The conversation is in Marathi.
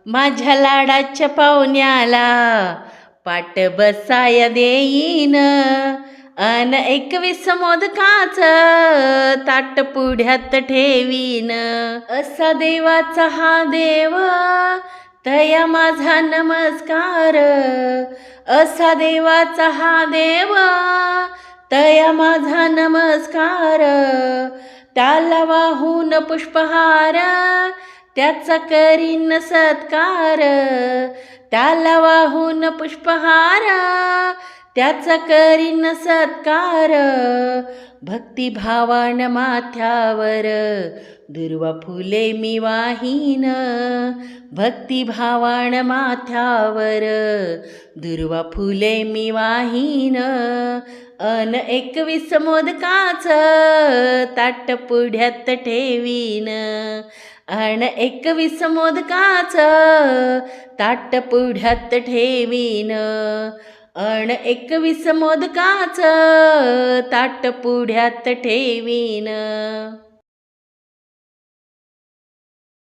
माझ्या लाडाच्या पाहुण्याला पाट बसाया देईन, अन 21 मोदकाच ताट पुढ्यात ठेवीन. असा देवाचा हा देव, तया माझा नमस्कार. असा देवाचा हा देव, तया माझा नमस्कार. त्याला वाहून पुष्पहार, त्याचा करीन सत्कार. त्याला वाहून पुष्पहार, त्याचा करीन सत्कार. भक्तिभावान माथ्यावर दुर्वा फुले मी वाहीन. भक्तिभावान माथ्यावर दुर्वा फुले मी वाहीन, अन 21 मोदकाच ताट पुढ्यात ठेवीन. अन 21 मोदकाच ताट पुढ्यात ठेवीन. अन 21 मोदकाच ताट पुढ्यात ठेवीन.